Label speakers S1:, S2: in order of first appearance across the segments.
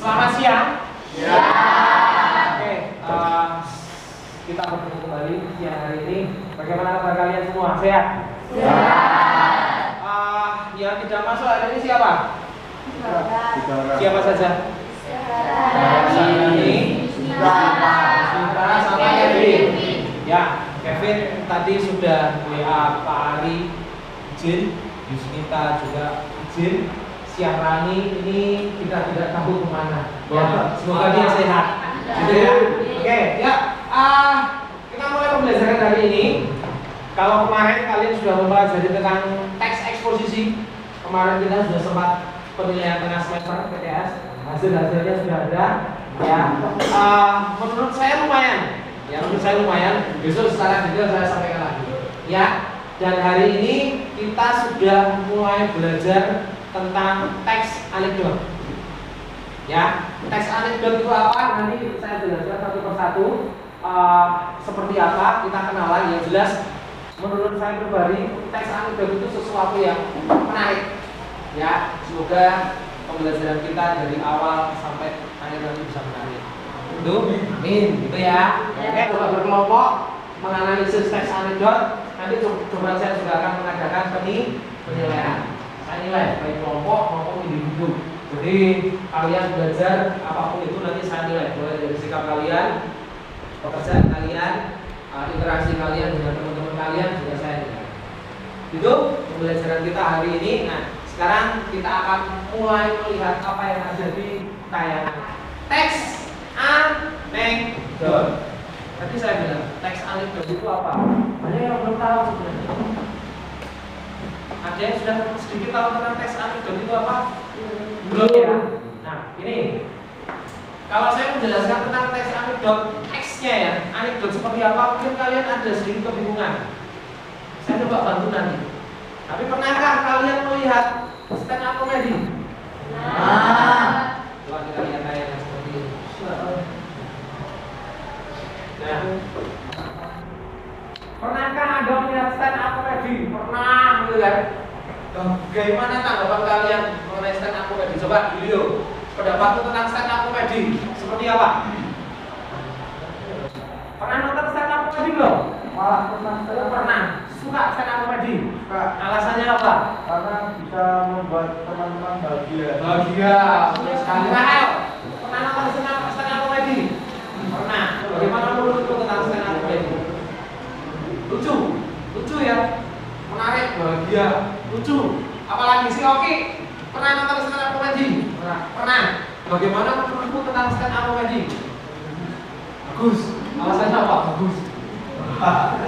S1: Selamat siang.
S2: Ya.
S1: Oke, kita bertemu kembali siang hari ini. Bagaimana kabar kalian semua? Sehat?
S2: Sehat.
S1: Yang tidak masuk hari ini siapa? Siapa saja? Ini Sinta sama Kevin. Ya, Kevin tadi sudah WA Pak Ari izin, Yusnita juga izin. Siang Rani ini kita tidak tahu kemana. Ya, semoga dia sehat. Gitu ya. Oke, ya. Kita mulai pembelajaran hari ini. Kalau kemarin kalian sudah mempelajari tentang teks eksposisi, kemarin kita sudah sempat penilaian tengah semester PTS. Hasilnya sudah ada. Ya, menurut saya lumayan. Ya, menurut saya lumayan. Besok secara detail saya sampaikan lagi. Ya, dan hari ini kita sudah mulai belajar tentang teks anekdot. Ya, teks anekdot itu apa? Nanti saya jelaskan satu persatu. Seperti apa? Kita kenalan. Yang jelas, menurut saya pribadi, teks anekdot itu sesuatu yang menarik. Ya, semoga pembelajaran kita dari awal sampai akhir nanti bisa menarik. Itu, amin. Gitu ya. Oke, coba berkelompok menganalisis teks anekdot. Nanti coba saya juga akan mengadakan penilaian. Saya nilai baik kelompok maupun individu. Jadi kalian belajar apapun itu nanti saya nilai, mulai dari sikap kalian, pekerjaan kalian, interaksi kalian dengan teman-teman kalian juga saya nilai. Itu pembelajaran kita hari ini. Nah, sekarang kita akan mulai melihat apa yang ada di tayangan. Teks anekdot. Tadi saya bilang teks anekdot itu apa? Banyak yang belum tahu sebenarnya. Ada yang sudah sedikit tahu tentang teks anekdot itu apa? Belum ya? Nah, ini kalau saya menjelaskan tentang teks anekdot, teksnya ya, anekdot seperti apa, mungkin kalian ada sedikit kebingungan. Saya coba bantu nanti. Tapi pernahkah kalian melihat stand up comedy? Nah, coba kita lihat tayangan seperti ini. Nah, pernahkah Anda melihat stand up comedy? Pernah, gitu kan? Bagaimana tanggapan kalian mengenai stand up comedy? Coba video pendapatmu tentang stand up comedy seperti apa? Pernah nonton stand up comedy belum? Pernah. Suka stand up comedy? Alasannya apa?
S2: Karena bisa membuat teman-teman bahagia.
S1: Bahagia. Sekali. Rahel, pernah nonton stand up comedy? Pernah. Bagaimana menurutmu tentang stand up comedy? Lucu, lucu ya. Menarik, bahagia, lucu. Apalagi si Oki pernah nonton stand up comedy? Pernah. Bagaimana menurutmu tentang stand up comedy? Bagus. Alasannya apa? Bagus.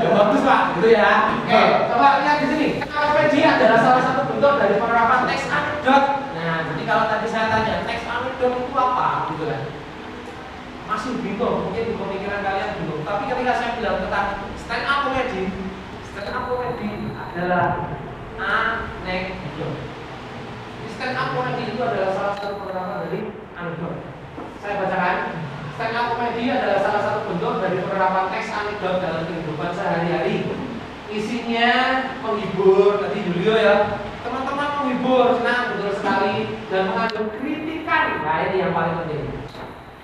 S1: Ya bagus Pak, gitu ya. Oke, coba lihat di sini. Stand up comedy adalah salah satu bentuk dari penerapan teks anekdot. Nah, jadi kalau tadi saya tanya teks anekdot itu apa, gitu kan? Masih bingung, mungkin di pemikiran kalian bingung. Tapi ketika saya bilang tentang stand up comedy adalah anekdot. Stand up comedy itu adalah salah satu penerapan dari anekdot. Saya bacakan. Stand up comedy adalah salah satu bentuk dari penerapan teks anekdot dalam kehidupan sehari-hari. Isinya menghibur, tadi Julio ya. Teman-teman menghibur, senang betul sekali dan mengandung kritikan. Nah, ini yang paling penting.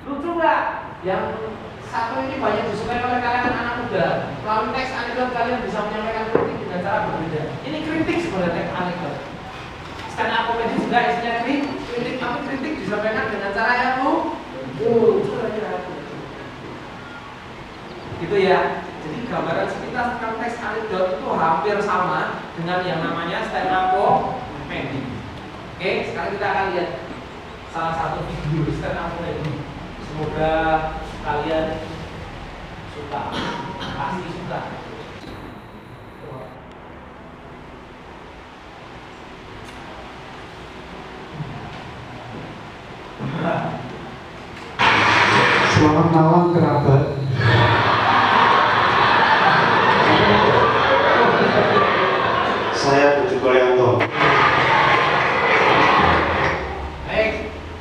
S1: Lucu nggak? Yang satu ini banyak disukai oleh kalangan anak muda. Melalui teks anekdot kalian bisa menyampaikan kritik dengan cara berbeda. Ini kritik sebenarnya teks anekdot. Stand up comedy juga isinya kritik, tapi kritik disampaikan dengan cara yang lucu. Gitu ya. Jadi gambaran sekitar tentang teks anekdot itu hampir sama dengan yang namanya stand up comedy. Oke, sekarang kita akan lihat salah satu video stand up comedy. Semoga kalian suka, pasti suka.
S2: Selamat malam kerabat. Saya Budi Koyanto.
S1: Baik,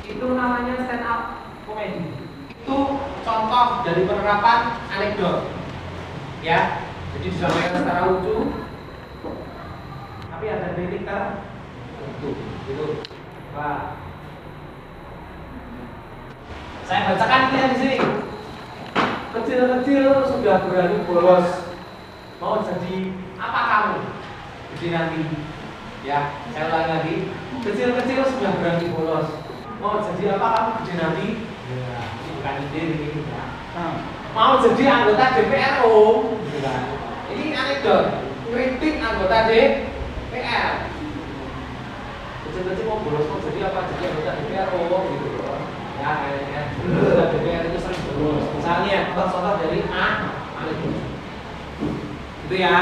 S1: itu namanya stand up comedy. Itu contoh dari penerapan anekdot. Ya, jadi disampaikan secara lucu, tapi ada kritik tertentu. Gitu. Pak. Saya bacakan ini di sini. Kecil-kecil sudah berani bolos. Mau jadi apa kamu? Jadi nanti. Ya, saya ulangi lagi. Kecil-kecil sudah berani bolos. Mau jadi apa kamu gede nanti? Ya, ini bukan ide ini ya. Mau jadi anggota DPR gitu kan. Ini anekdot. Kritik anggota DPR. Kecil-kecil mau bolos mau jadi apa? Jadi anggota DPR gitu loh. Ya, kayaknya anggota DPR itu sering bolos. Misalnya contoh dari anekdot. Itu ya,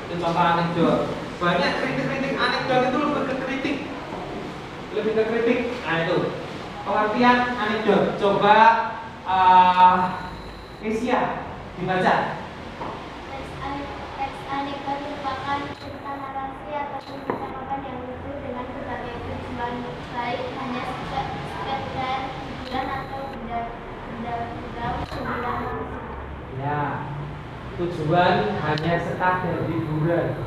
S1: itu contoh anekdot. Banyak kritik-kritik anekdot itu lebih ke kritik. Nah itu pengertian anekdot. Coba Asia dibaca.
S3: Teks anekdot merupakan cerita narasi atau percakapan yang lucu dengan berbagai tujuan, baik hanya sekedar hiburan atau benda-benda sembilan.
S1: Ya, tujuan hanya sekadar hiburan.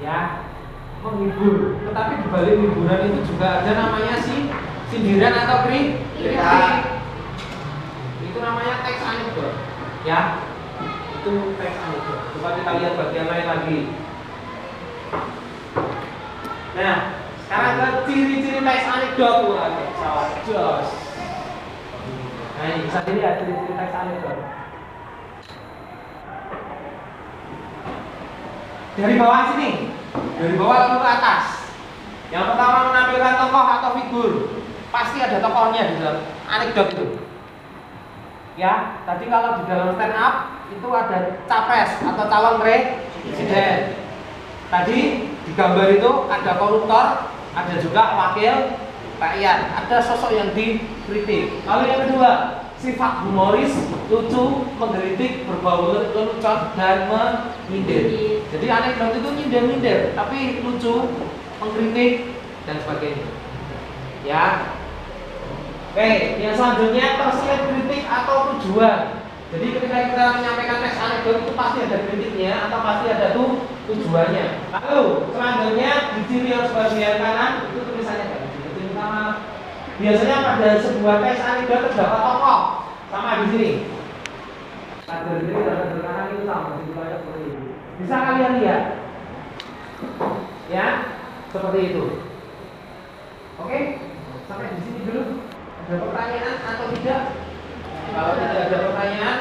S1: Ya, menghibur. Tetapi di balik hiburan itu juga ada namanya sindiran atau kritik. Itu namanya teks anekdot. Ya, itu teks anekdot. Coba kita lihat bagian lain lagi. Nah, sekarang ke ciri-ciri teks anekdot. Salah jos. Nah, ini bisa dilihat ciri-ciri teks anekdot. Dari bawah sini, dari bawah lalu ke atas. Yang pertama menampilkan tokoh atau figur. Pasti ada tokohnya di dalam anekdot itu. Ya, tadi kalau di dalam stand up itu ada capres atau calon presiden. Tadi di gambar itu ada koruptor, ada juga wakil rakyat, ada sosok yang dikritik. Lalu yang kedua, sifat humoris, lucu, menggelitik, berbau lelucon dan menyindir. Jadi anekdot itu nyindir-nyindir, tapi lucu, mengkritik dan sebagainya. Ya. Oke, yang selanjutnya tersirat kritik atau tujuan. Jadi ketika kita menyampaikan teks anekdot itu pasti ada kritiknya atau pasti ada tujuannya. Lalu selanjutnya di ciri yang sebagian kanan itu tulisannya kayak gitu. Biasanya pada sebuah teks anekdot terdapat tokoh sama di sini. Pada di sini dan di kanan itu sama di banyak seperti ini. Bisa kalian lihat, ya seperti itu. Oke, sampai di sini dulu. Ada pertanyaan atau tidak? Kalau tidak ada pertanyaan,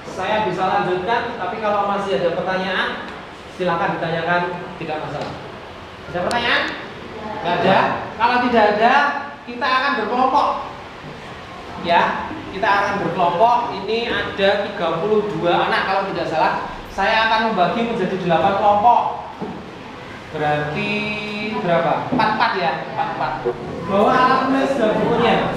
S1: saya bisa lanjutkan. Tapi kalau masih ada pertanyaan, silakan ditanyakan, tidak masalah. Ada pertanyaan? Tidak ada. Kalau tidak ada, kita akan berkelompok. Ya, kita akan berkelompok. Ini ada 32 anak kalau tidak salah. Saya akan membagi menjadi 8 kelompok. Berarti berapa? 4 ya, 4. Bawa alat tulis dan bukunya.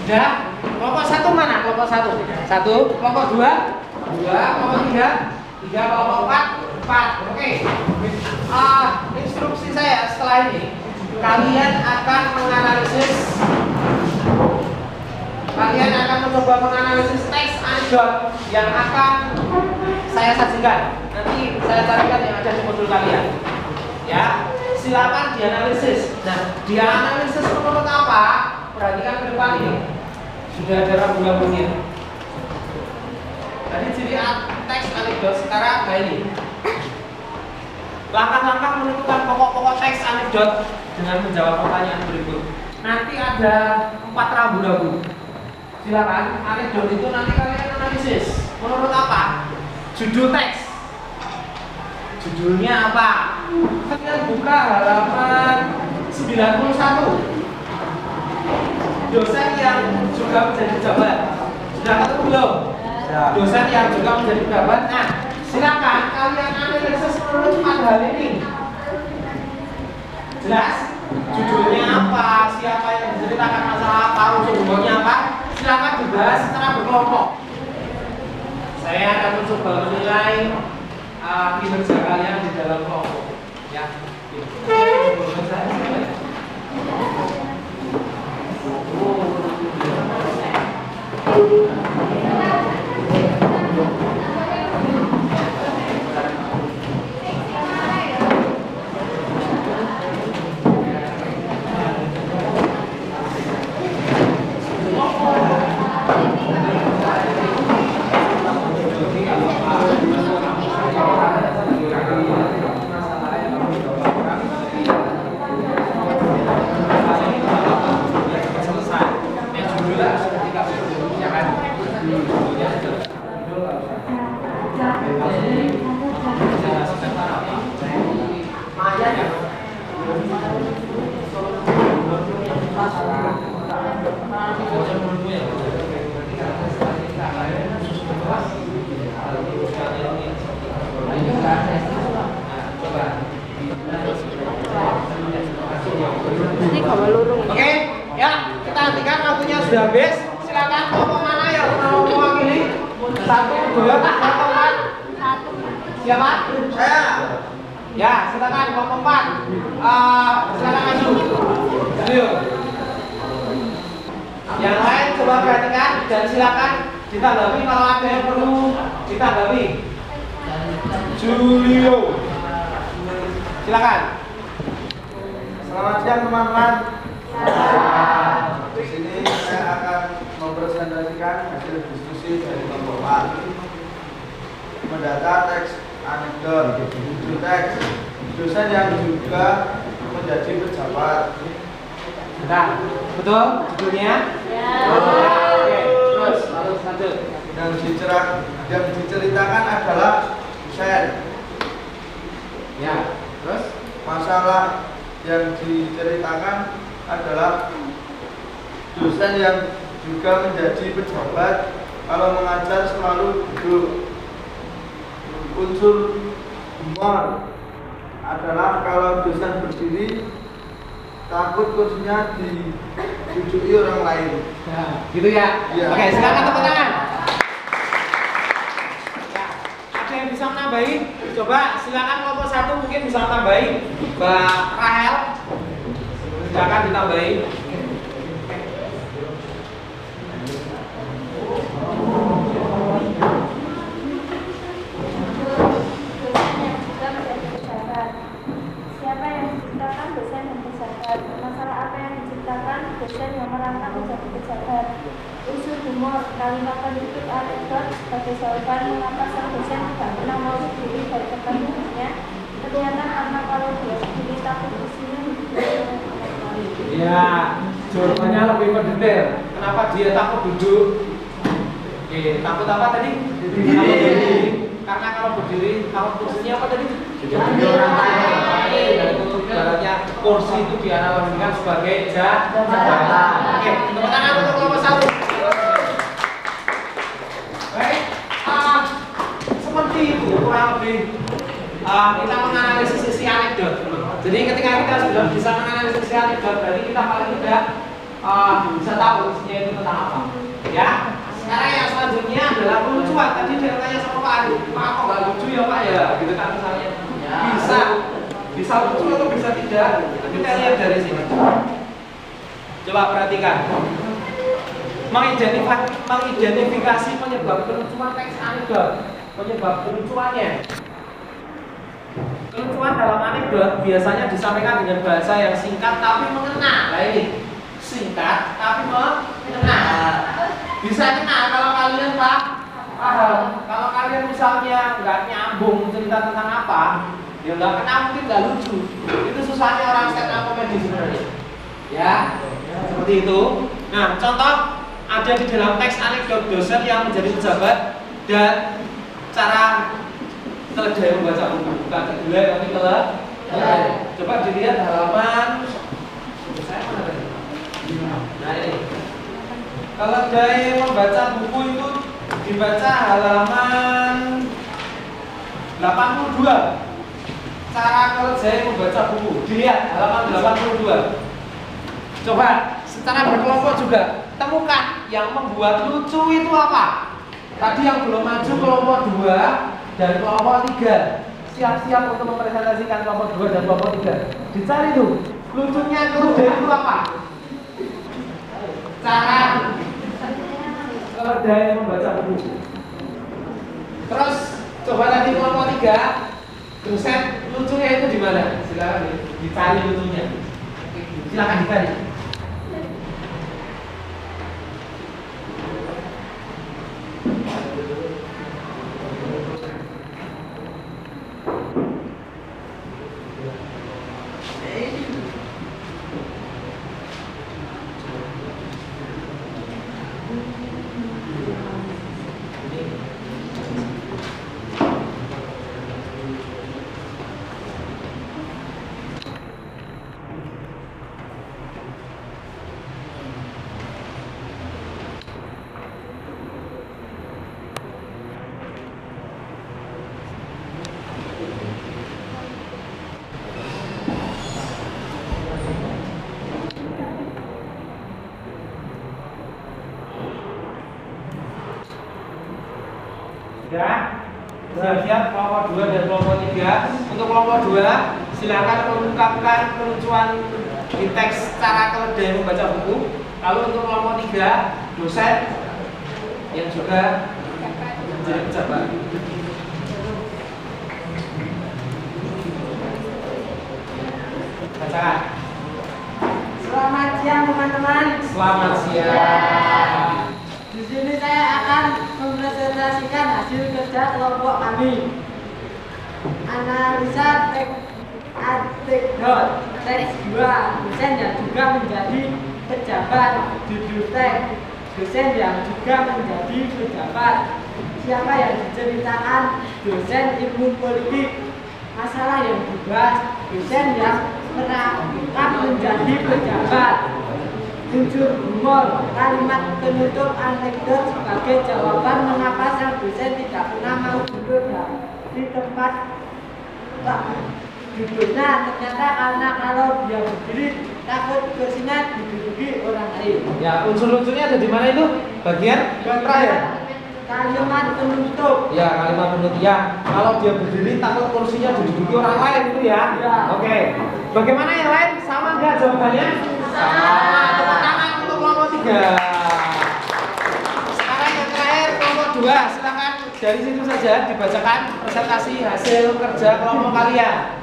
S1: Sudah? Kelompok 1 mana? Kelompok 1. 1, kelompok 2, 2, kelompok 3, 3, kelompok 4. Oke. Instruksi saya setelah ini, kalian akan mencoba menganalisis teks anekdot yang akan saya sajikan. Nanti saya carikan yang ada di modul kalian. Ya, silakan dianalisis. Nah, dianalisis menurut apa? Perhatikan ke depan ini. Sudah ada rambu-rambunya. Tadi ciri teks anekdot, sekarang kayak ini. Langkah-langkah menentukan pokok-pokok teks anekdot dengan menjawab pertanyaan berikut. Nanti ada 4 rambu-rambu. Silakan, anekdot itu nanti kalian analisis. Menurut apa? Judul teks. Judulnya apa? Kalian buka halaman 91. Dosen yang juga menjadi pejabat. Sudah ketemu belum? Dosen yang juga menjadi pejabat. Nah, silakan kalian analisis menurut 4 hal ini. Jelas? Judulnya apa? Siapa yang menceritakan masalah apa? Unsur hubungannya apa? Silakan dibahas secara berkelompok. Saya akan mencoba menilai kinerja kalian di dalam kelompok. Ya. Oh. Oke, ya kita hentikan, waktunya sudah habis. Silakan kelompok mana yang mau mewakili? 1, 2, 3, 4. Siapa? Saya. Ya, silakan kelompok 4. Silakan maju. Ayo. Yang lain coba perhatikan dan silakan ditanggapi kalau ada yang perlu ditanggapi. Julio. Silakan.
S2: Selamat siang teman-teman. Di sini saya akan mempresentasikan hasil diskusi dari kelompok 4. Mendata teks anekdot, judul teks, dosen yang juga menjadi pejabat.
S1: Bentar, betul judulnya? Ya. Oke, terus lanjut. Yang diceritakan adalah dosen. Ya, terus
S2: Masalah yang diceritakan adalah dosen yang juga menjadi pejabat kalau mengajar selalu duduk. Unsur humor adalah kalau dosen berdiri takut kursinya diduduki orang lain.
S1: ya, gitu ya?
S2: Iya.
S1: Oke, silakan tepuk tangan. Ya, ada yang bisa menambahin? Coba silakan kelompok 1 mungkin bisa menambahin. Mbak Rahel, silakan ditambahin.
S3: Siapa yang diciptakan dosen yang pejabat? Masalah apa yang diciptakan dosen yang merangkap menjadi pejabat? Unsur humor, kalimat penutup anekdot sebagai jawaban mengapa sang dosen tidak pernah mau berdiri dari tempat duduknya. Kelihatan karena kalau dia berdiri takut kursinya diduduki.
S1: Ya, jawabannya lebih mendetail. Kenapa dia takut duduk? Oke, takut apa tadi? Takut berdiri. Karena kalau berdiri, takut kursinya apa tadi? Diduduki orang lain. Dan itu ibaratnya kursi itu dianalogikan sebagai jabatan. Oke, tepuk tangan untuk kelompok 1. Baik, seperti itu kurang lebih kita menganalisis sisi anekdot. Jadi ketika kita sudah bisa menganalisis sisi anekdot, berarti kita paling tidak bisa tahu isinya itu tentang apa. Ya. Sekarang yang selanjutnya adalah kelucuan. Tadi dia tanya sama Pak Adi, Pak kok nggak lucu ya Pak ya? Gitu kan misalnya. Bisa lucu atau bisa tidak? Kita lihat dari sini. Coba perhatikan. Mengidentifikasi penyebab kelucuan teks anekdot. Penyebab kelucuannya. Kelucuan dalam anekdot biasanya disampaikan dengan bahasa yang singkat tapi mengena. Nah ini singkat tapi mengena. Bisa kena kalau kalian paham. Kalau kalian misalnya nggak nyambung cerita tentang apa, ya nggak kena mungkin nggak lucu. Itu susahnya orang stand up comedy sebenarnya. Ya, seperti itu. Nah, contoh ada di dalam teks anekdot dosen yang menjadi pejabat dan cara keledai membaca buku, bukan kedelai tapi keledai. Coba dilihat halaman. Saya mana tadi? Nah ini. Keledai membaca buku itu dibaca halaman 82. Cara keledai membaca buku dilihat halaman 82. Coba secara berkelompok juga temukan yang membuat lucu itu apa. Tadi yang belum maju kelompok 2 dan kelompok 3 siap-siap untuk mempresentasikan kelompok 2 dan kelompok 3. Dicari tuh lucunya keledai itu apa. Cara keledai membaca buku. Terus coba tadi kelompok 3, dosen lucunya itu di mana? Silakan dicari lucunya. Silakan dicari. Siap-siap kelompok 2 dan kelompok 3. Untuk kelompok 2 silakan mengungkapkan kelucuan di teks cara keledai membaca buku. Lalu untuk kelompok 3 dosen yang juga menjadi pejabat. Bacakan.
S4: Selamat siang teman-teman.
S1: Selamat siang.
S4: Di sini saya akan mempresentasikan hasil kerja kelompok kami. Analisa anekdot teks 2, dosen yang juga menjadi pejabat. Judul teks, dosen yang juga menjadi pejabat. Siapa yang diceritakan? Dosen ilmu politik. Masalah yang dibahas, dosen yang merangkap menjadi pejabat. Unsur humor, kalimat penutup anekdot sebagai jawaban mengapa sang dosen tidak pernah mau duduk di tempat duduknya. Ternyata karena kalau dia berdiri takut kursinya diduduki orang lain.
S1: Ya, unsur lucunya ada di mana itu? Bagian terakhir.
S4: Kalimat penutup.
S1: Ya, kalimat penutup ya. Kalau dia berdiri takut kursinya diduduki orang lain itu ya.
S4: Ya.
S1: Oke. Bagaimana yang lain? Sama enggak jawabannya? Sama. Tepuk tangan untuk kelompok 3. Sekarang yang terakhir kelompok 2. Silakan dari situ saja dibacakan presentasi hasil kerja kelompok kalian.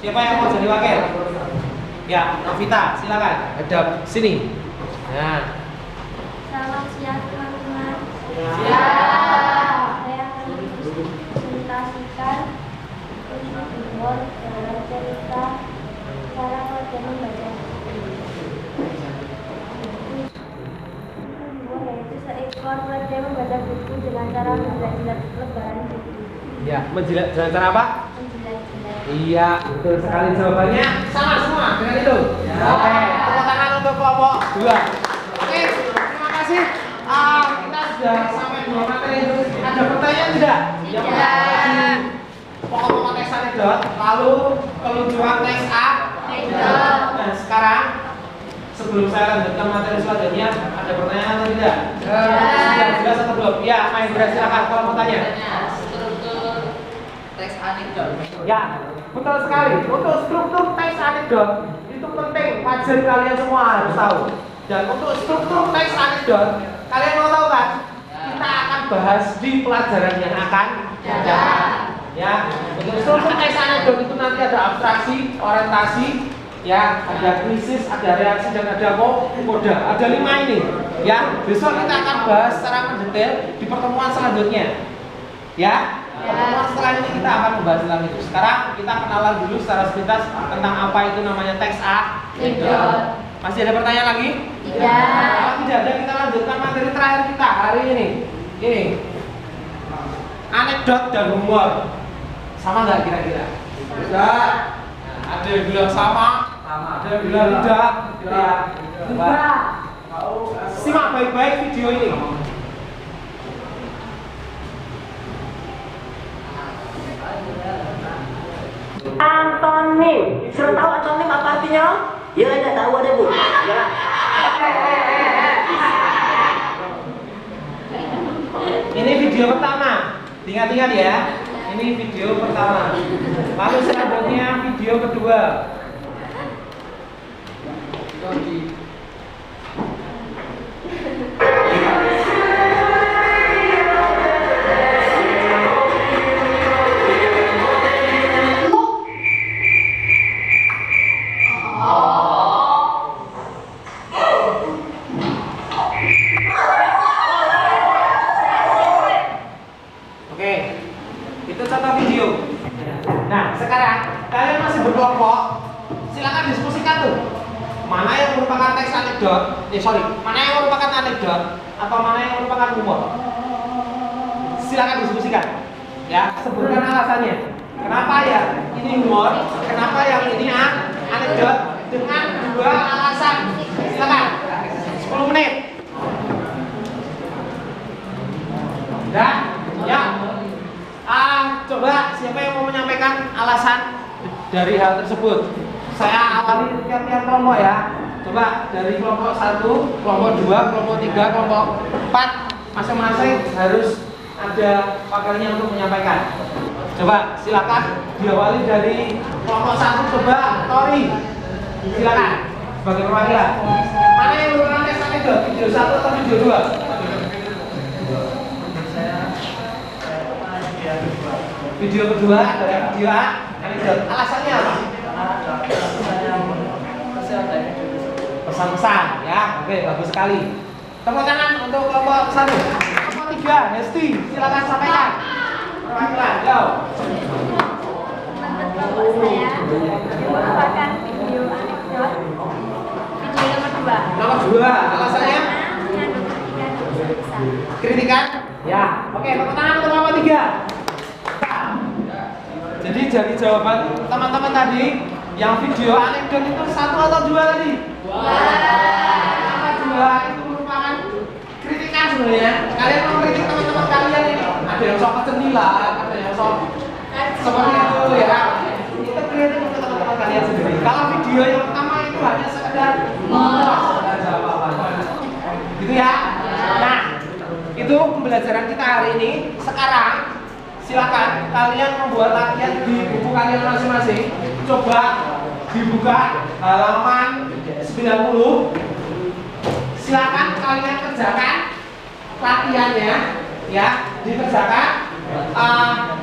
S1: Siapa yang mau jadi wakil? Ya, Novita, silakan. Hadap sini. Nah.
S3: Selamat siang teman-teman.
S1: Ya.
S3: Saya akan mempresentasikan humor dalam cerita cara keledai membaca buku. Humor yaitu seekor keledai membaca buku dengan cara menjilat-jilat lembaran buku.
S1: Ya, menjilat dengan cara apa?
S3: Menjilat-jilat.
S1: Iya, betul sekali jawabannya. Sama semua dengan itu. Ya. Oke, tepuk tangan untuk kelompok 2. Oke, terima kasih. Kita sudah sampai 2 materi. Ada pertanyaan tidak? Yang pertama tadi pokok-pokok teks anekdot, lalu kelucuan teks anekdot. Nah, sekarang sebelum saya lanjutkan materi selanjutnya, ada pertanyaan atau tidak? Sudah jelas atau belum? Ya, main berat silakan kalau mau tanya.
S4: Struktur teks anekdot.
S1: Ya, betul sekali. Untuk struktur teks anekdot itu penting, wajar kalian semua harus tahu. Dan untuk struktur teks anekdot, kalian mau tahu kan? Kita akan bahas di pelajaran yang akan datang. Ya, untuk struktur teks anekdot itu nanti ada abstraksi, orientasi, ya, ada krisis, ada reaksi, dan ada koda. Ada 5 ini. Ya, besok kita akan bahas secara mendetail di pertemuan selanjutnya. Ya. Pertemuan setelah ini kita akan membahas tentang itu. Sekarang kita kenalan dulu secara sepintas tentang apa itu namanya teks anekdot. Masih ada pertanyaan lagi?
S3: Tidak.
S1: Kalau tidak ada, kita lanjutkan materi terakhir kita hari ini. Ini anekdot dan humor. Sama nggak kira-kira?
S2: Tidak.
S1: Ada yang bilang sama, ada yang bilang tidak. Ya.
S4: Tidak.
S1: Simak baik-baik video ini.
S5: Antonim. Sudah tahu antonim apa artinya? Ya, tidak tahu ada bu. Ya.
S1: Ini video pertama. Ingat-ingat ya. Ini video pertama. Lalu selanjutnya video kedua. sekarang kalian masih berkelompok, silakan diskusikan tuh. Mana yang merupakan teks anekdot? Mana yang merupakan anekdot atau mana yang merupakan humor? Silakan diskusikan. Ya, sebutkan alasannya. Kenapa ya ini humor? Kenapa yang ini anekdot? Dengan 2 alasan. Silakan. 10 menit. Udah? Ya. Coba siapa yang mau menyampaikan alasan dari hal tersebut? Saya awali tiap-tiap kelompok ya. Coba dari kelompok 1, kelompok 2, kelompok 3, kelompok 4, masing-masing harus ada wakilnya untuk menyampaikan. Coba silakan diawali dari kelompok 1. Coba Tori, silakan sebagai perwakilan. Mana yang merupakan teks anekdot? Video 1 atau video 2? Video kedua dari video anekdot. Alasannya apa? Pesan-pesan ya. Oke, bagus sekali. Tepuk tangan untuk kelompok 1. Kelompok 3, Hesti, silakan sampaikan. Perwakilan, go.
S3: Menurut kelompok saya, yang merupakan video anekdot, video nomor 2.
S1: Nomor 2, alasannya?
S3: Mengandung kritikan.
S1: Kritikan? Ya. Oke, tepuk tangan untuk kelompok 3. Jadi dari jawaban teman-teman tadi, yang video anekdot itu 1 atau 2 tadi? 2. Kenapa 2? Itu merupakan kritikan sebenarnya. Kalian mengkritik teman-teman kalian ini. Ada yang sok kecenilan, ada yang sok seperti itu ya. Itu kritik untuk teman-teman kalian sendiri. Kalau video yang pertama itu hanya sekedar aja apa-apa. Gitu ya. Nah, itu pembelajaran kita hari ini. Sekarang silakan kalian membuat latihan di buku kalian masing-masing. Coba dibuka halaman 90. Silakan kalian kerjakan latihannya ya, dikerjakan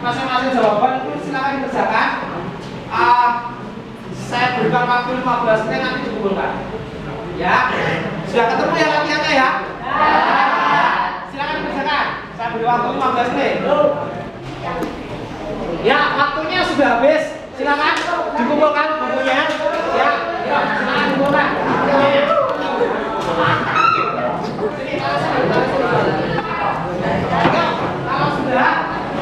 S1: masing-masing jawaban itu silakan dikerjakan. Saya berikan waktu 15 menit nanti dikumpulkan. Ya. Sudah ketemu ya latihannya ya? Silakan dikerjakan. Saya beri waktu 15 menit. Ya, waktunya sudah habis. Silakan dikumpulkan bukunya. Ya, silakan dikumpulkan. Kalau sudah,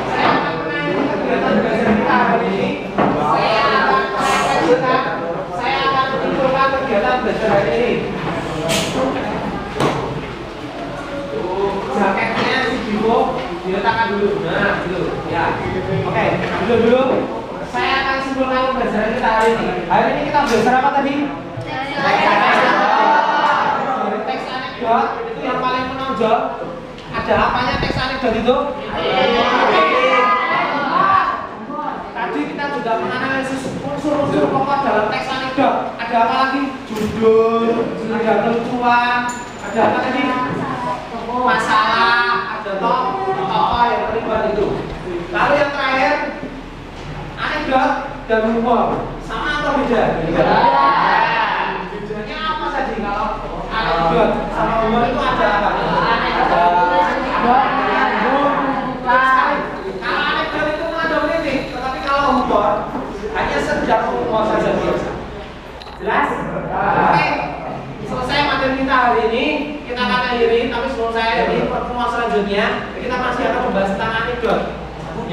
S1: saya akan mengakhiri kegiatan belajar kita hari ini. Saya akan menyimpulkan kegiatan belajar hari ini. Jaketnya si Bimo diletakkan dulu. Nah, gitu. Ya. Oke, dulu. Saya akan simpulkan pembelajaran kita hari ini. Hari ini kita belajar apa tadi? Teks anekdot itu yang paling menonjol. Ada apanya teks anekdot itu? Tadi kita juga menganalisis unsur-unsur pokok dalam teks anekdot. Ada apa lagi? Judul, ada kelucuan, ada apa tadi? Masalah, ada tokoh yang terlibat itu. Lalu yang terakhir, anekdot dan humor sama atau beda? Beda. Bedanya apa tadi kalau anekdot sama humor itu ada apa? Kalau anekdot itu mengandung titik, tetapi kalau humor hanya sekedar humor saja biasa. Jelas? Oke. Selesai materi kita hari ini, kita akan akhiri. Tapi sebelum saya akhiri pertemuan selanjutnya, kita masih akan membahas tentang anekdot.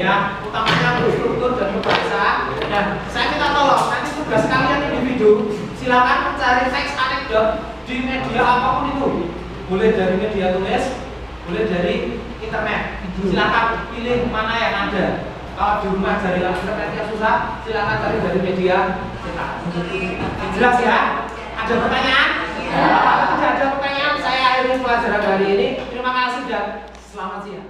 S1: Ya, utamanya struktur dan bahasa. Nah, saya minta tolong nanti tugas kalian individu, silakan mencari teks anekdot di media apapun itu. Boleh dari media tulis, boleh dari internet. Silakan pilih mana yang ada. Kalau di rumah jaringan internetnya susah, silakan cari dari media cetak. Jelas ya? Ada pertanyaan? Kalau tidak ada pertanyaan, saya akhiri pelajaran hari ini. Terima kasih dan selamat siang.